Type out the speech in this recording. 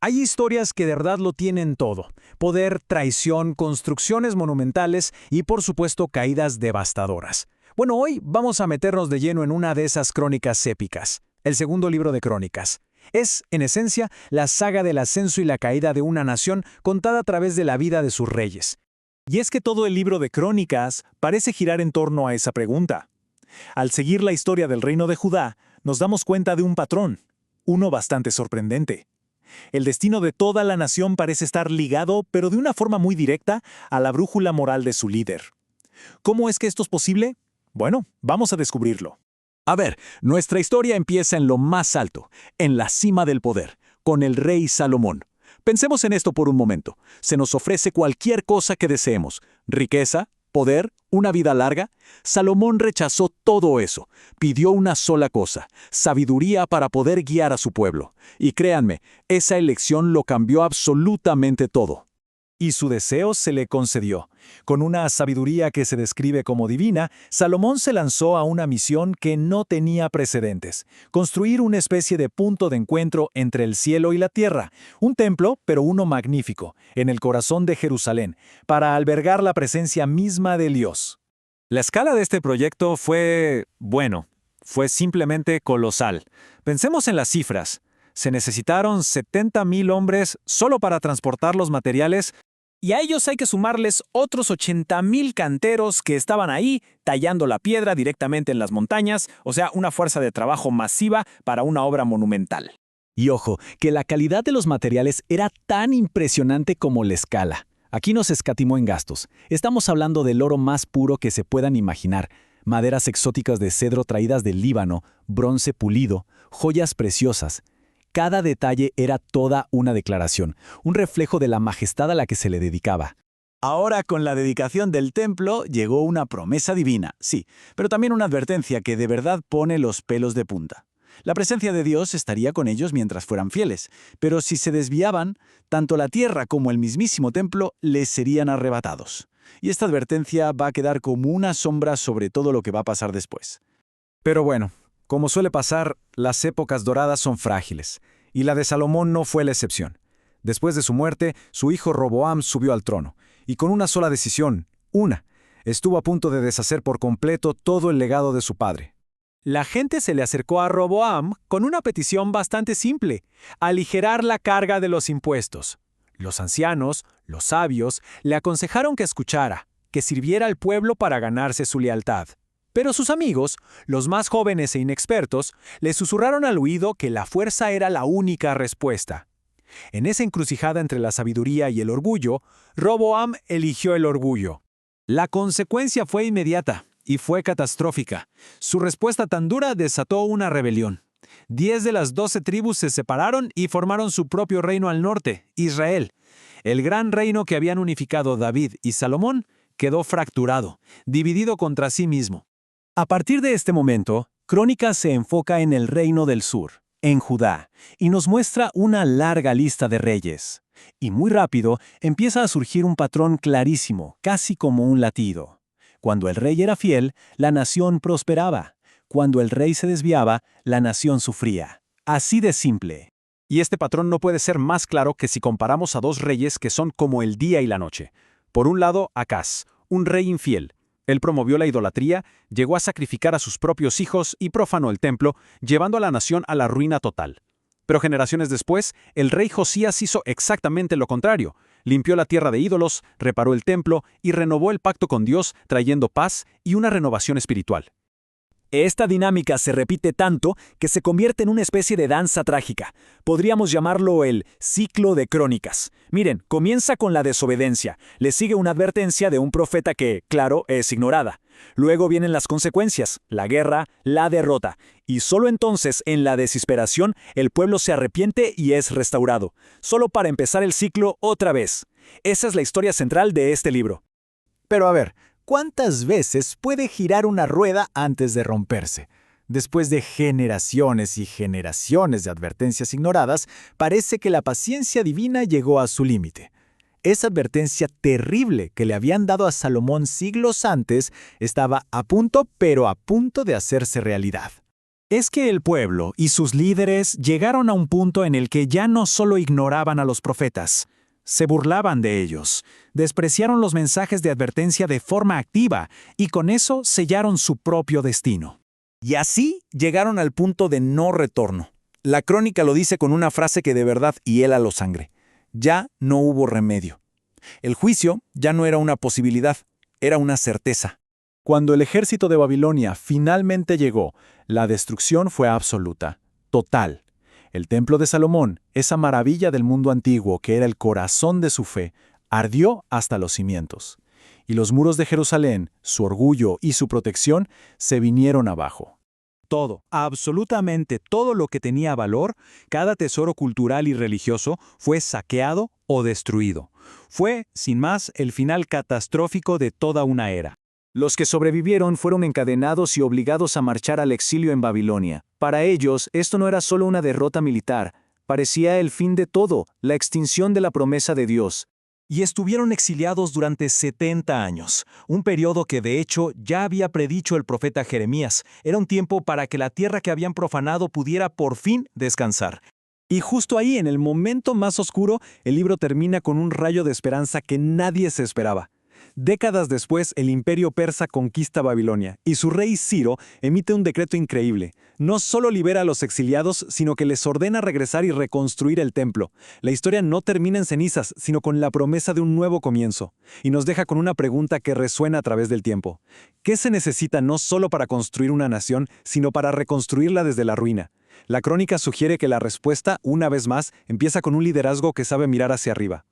Hay historias que de verdad lo tienen todo: poder, traición, construcciones monumentales y, por supuesto, caídas devastadoras. Bueno, hoy vamos a meternos de lleno en una de esas crónicas épicas, el segundo libro de Crónicas. Es, en esencia, la saga del ascenso y la caída de una nación contada a través de la vida de sus reyes. Y es que todo el libro de Crónicas parece girar en torno a esa pregunta. Al seguir la historia del reino de Judá, nos damos cuenta de un patrón, uno bastante sorprendente. El destino de toda la nación parece estar ligado, pero de una forma muy directa, a la brújula moral de su líder. ¿Cómo es que esto es posible? Bueno, vamos a descubrirlo. A ver, nuestra historia empieza en lo más alto, en la cima del poder, con el rey Salomón. Pensemos en esto por un momento. Se nos ofrece cualquier cosa que deseemos: riqueza, poder, una vida larga. Salomón rechazó todo eso. Pidió una sola cosa: sabiduría para poder guiar a su pueblo. Y créanme, esa elección lo cambió absolutamente todo. Y su deseo se le concedió. Con una sabiduría que se describe como divina, Salomón se lanzó a una misión que no tenía precedentes: construir una especie de punto de encuentro entre el cielo y la tierra, un templo, pero uno magnífico, en el corazón de Jerusalén, para albergar la presencia misma de Dios. La escala de este proyecto fue simplemente colosal. Pensemos en las cifras. Se necesitaron 70,000 hombres solo para transportar los materiales, y a ellos hay que sumarles otros 80,000 canteros que estaban ahí tallando la piedra directamente en las montañas, o sea, una fuerza de trabajo masiva para una obra monumental. Y ojo, que la calidad de los materiales era tan impresionante como la escala. Aquí no se escatimó en gastos. Estamos hablando del oro más puro que se puedan imaginar, maderas exóticas de cedro traídas del Líbano, bronce pulido, joyas preciosas. Cada detalle era toda una declaración, un reflejo de la majestad a la que se le dedicaba. Ahora, con la dedicación del templo, llegó una promesa divina, sí, pero también una advertencia que de verdad pone los pelos de punta. La presencia de Dios estaría con ellos mientras fueran fieles, pero si se desviaban, tanto la tierra como el mismísimo templo les serían arrebatados. Y esta advertencia va a quedar como una sombra sobre todo lo que va a pasar después. Pero bueno, como suele pasar, las épocas doradas son frágiles, y la de Salomón no fue la excepción. Después de su muerte, su hijo Roboam subió al trono, y con una sola decisión, estuvo a punto de deshacer por completo todo el legado de su padre. La gente se le acercó a Roboam con una petición bastante simple: aligerar la carga de los impuestos. Los ancianos, los sabios, le aconsejaron que escuchara, que sirviera al pueblo para ganarse su lealtad. Pero sus amigos, los más jóvenes e inexpertos, le susurraron al oído que la fuerza era la única respuesta. En esa encrucijada entre la sabiduría y el orgullo, Roboam eligió el orgullo. La consecuencia fue inmediata y fue catastrófica. Su respuesta tan dura desató una rebelión. 10 de las 12 tribus se separaron y formaron su propio reino al norte, Israel. El gran reino que habían unificado David y Salomón quedó fracturado, dividido contra sí mismo. A partir de este momento, Crónicas se enfoca en el reino del sur, en Judá, y nos muestra una larga lista de reyes. Y muy rápido empieza a surgir un patrón clarísimo, casi como un latido. Cuando el rey era fiel, la nación prosperaba. Cuando el rey se desviaba, la nación sufría. Así de simple. Y este patrón no puede ser más claro que si comparamos a dos reyes que son como el día y la noche. Por un lado, Acaz, un rey infiel. Él promovió la idolatría, llegó a sacrificar a sus propios hijos y profanó el templo, llevando a la nación a la ruina total. Pero generaciones después, el rey Josías hizo exactamente lo contrario. Limpió la tierra de ídolos, reparó el templo y renovó el pacto con Dios, trayendo paz y una renovación espiritual. Esta dinámica se repite tanto que se convierte en una especie de danza trágica. Podríamos llamarlo el ciclo de Crónicas. Miren, comienza con la desobediencia. Le sigue una advertencia de un profeta que, claro, es ignorada. Luego vienen las consecuencias, la guerra, la derrota. Y solo entonces, en la desesperación, el pueblo se arrepiente y es restaurado. Solo para empezar el ciclo otra vez. Esa es la historia central de este libro. Pero a ver, ¿cuántas veces puede girar una rueda antes de romperse? Después de generaciones y generaciones de advertencias ignoradas, parece que la paciencia divina llegó a su límite. Esa advertencia terrible que le habían dado a Salomón siglos antes estaba a punto, pero a punto de hacerse realidad. Es que el pueblo y sus líderes llegaron a un punto en el que ya no solo ignoraban a los profetas, se burlaban de ellos, despreciaron los mensajes de advertencia de forma activa y con eso sellaron su propio destino. Y así llegaron al punto de no retorno. La crónica lo dice con una frase que de verdad hiela la sangre. Ya no hubo remedio. El juicio ya no era una posibilidad, era una certeza. Cuando el ejército de Babilonia finalmente llegó, la destrucción fue absoluta, total. El templo de Salomón, esa maravilla del mundo antiguo que era el corazón de su fe, ardió hasta los cimientos. Y los muros de Jerusalén, su orgullo y su protección, se vinieron abajo. Todo, absolutamente todo lo que tenía valor, cada tesoro cultural y religioso, fue saqueado o destruido. Fue, sin más, el final catastrófico de toda una era. Los que sobrevivieron fueron encadenados y obligados a marchar al exilio en Babilonia. Para ellos, esto no era solo una derrota militar, parecía el fin de todo, la extinción de la promesa de Dios. Y estuvieron exiliados durante 70 años, un periodo que de hecho ya había predicho el profeta Jeremías. Era un tiempo para que la tierra que habían profanado pudiera por fin descansar. Y justo ahí, en el momento más oscuro, el libro termina con un rayo de esperanza que nadie se esperaba. Décadas después, el imperio persa conquista Babilonia, y su rey Ciro emite un decreto increíble. No solo libera a los exiliados, sino que les ordena regresar y reconstruir el templo. La historia no termina en cenizas, sino con la promesa de un nuevo comienzo. Y nos deja con una pregunta que resuena a través del tiempo. ¿Qué se necesita no solo para construir una nación, sino para reconstruirla desde la ruina? La crónica sugiere que la respuesta, una vez más, empieza con un liderazgo que sabe mirar hacia arriba.